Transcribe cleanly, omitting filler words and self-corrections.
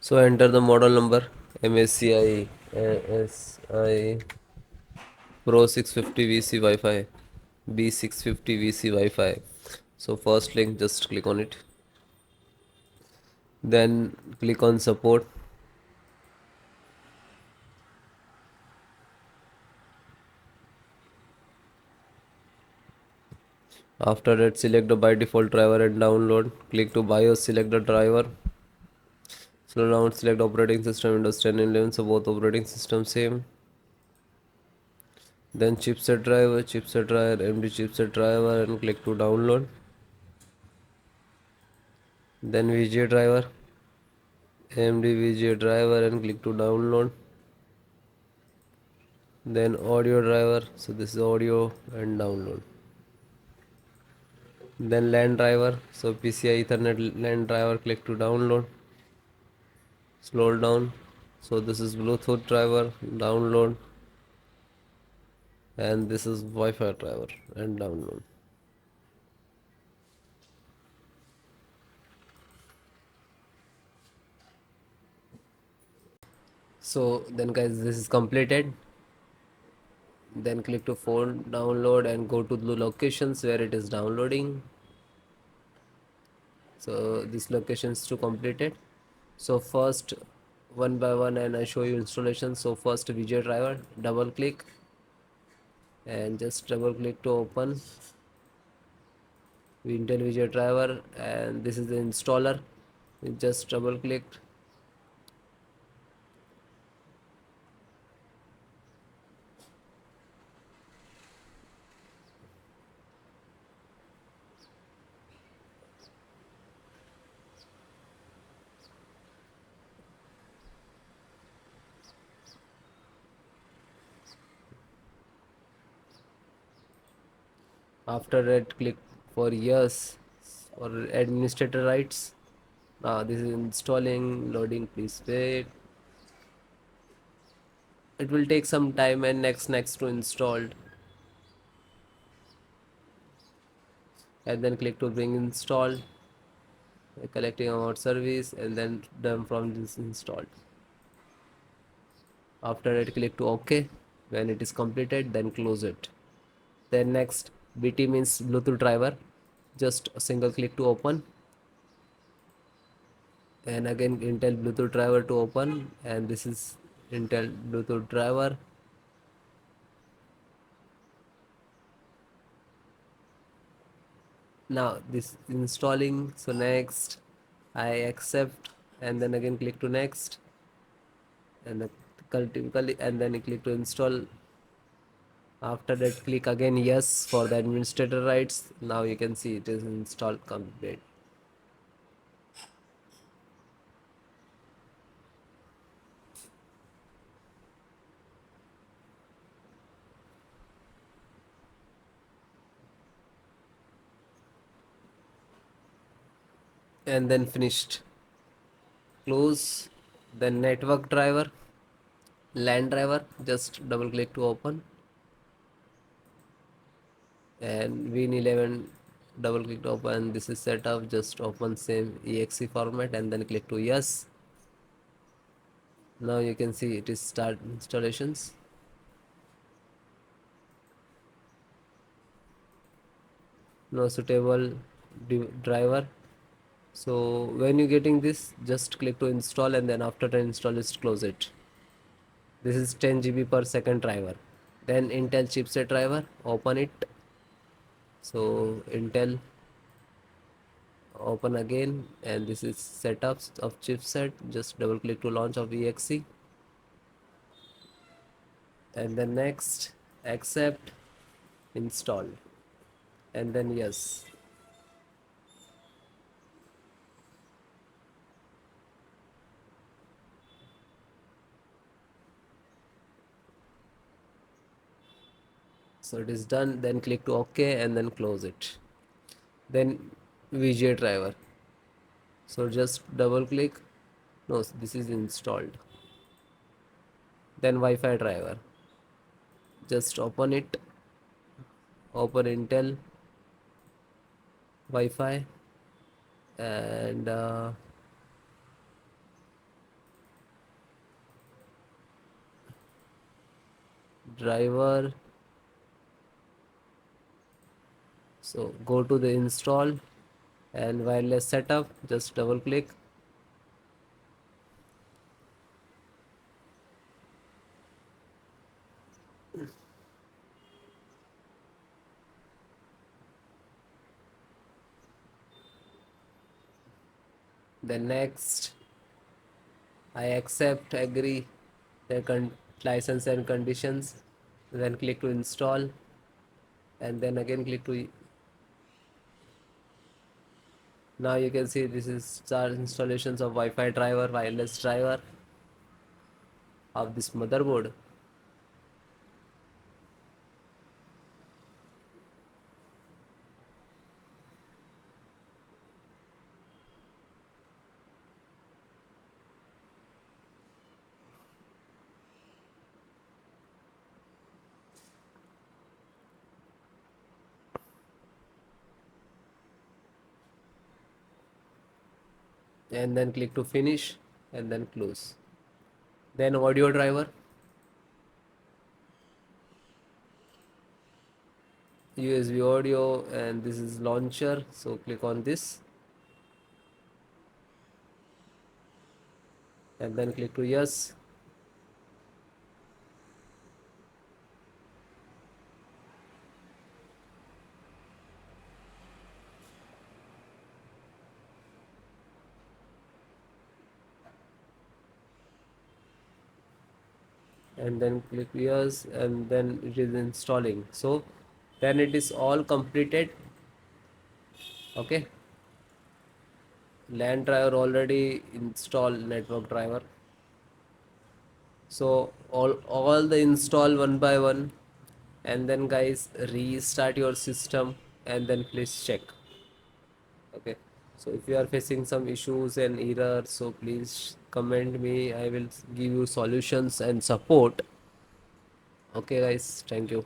So enter the model number MSI Pro 650 VC Wi-Fi B650 VC Wi-Fi. So first link, just click on it. Then click on support. After that, select the by default driver and download. Click to BIOS, select the driver. Slow down, select operating system Windows 10 and 11, so both operating systems same. Then chipset driver, MD chipset driver, and click to download. Then VGA driver, AMD VGA driver, and click to download. Then audio driver, so this is audio and download. Then LAN driver, so PCI Ethernet LAN driver, click to download. Scroll down, so this is Bluetooth driver, download, and this is Wi-Fi driver and download. So then guys, this is completed. Then click to phone download and go to the locations where it is downloading. So this location is to completed. So first, one by one, and I show you installation. So first VGA driver, double click and just double click to open Intel VGA driver, and this is the installer. You just double click. After that, click for yes or administrator rights. Now this is installing, loading, please wait. It will take some time, and next to installed, and then click to bring installed, collecting about service, and then done from this installed. After that, click to OK. When it is completed, then close it. Then next, BT means Bluetooth driver. Just a single click to open, and again Intel Bluetooth driver to open, and this is Intel Bluetooth driver. Now this installing, so next I accept, and then again click to next, and typically, and then click to install. After that, click again yes for the administrator rights. Now you can see it is installed complete. And then finished. Close. Then network driver, LAN driver, just double click to open, and Win11, double click to open. This is set up, just open same exe format, and then click to yes. Now you can see it is start installations. No suitable driver. So when you getting this, just click to install, and then after the install, just close it. This is 10 GB per second driver. Then Intel chipset driver, open it. So Intel, open again, and this is setups of chipset. Just double click to launch of exe, and then next, accept, install, and then yes. So it is done. Then click to OK, and then close it. Then VGA driver, so just double click. No, this is installed. Then Wi-Fi driver, just open it, open Intel Wi-Fi, and driver. So go to the install and wireless setup, just double click. Then next, I accept, agree the license and conditions. Then click to install, and then again click to. Now you can see this is start installations of Wi-Fi driver, wireless driver of this motherboard. And then click to finish and then close. Then audio driver, USB audio, and this is launcher, so click on this and then click to yes. And then click yes, and then it is installing. So then it is all completed. Okay, LAN driver already installed, network driver. So all the install one by one, and then guys restart your system and then please check. Okay, so if you are facing some issues and errors, so please comment me, I will give you solutions and support. Okay guys, thank you.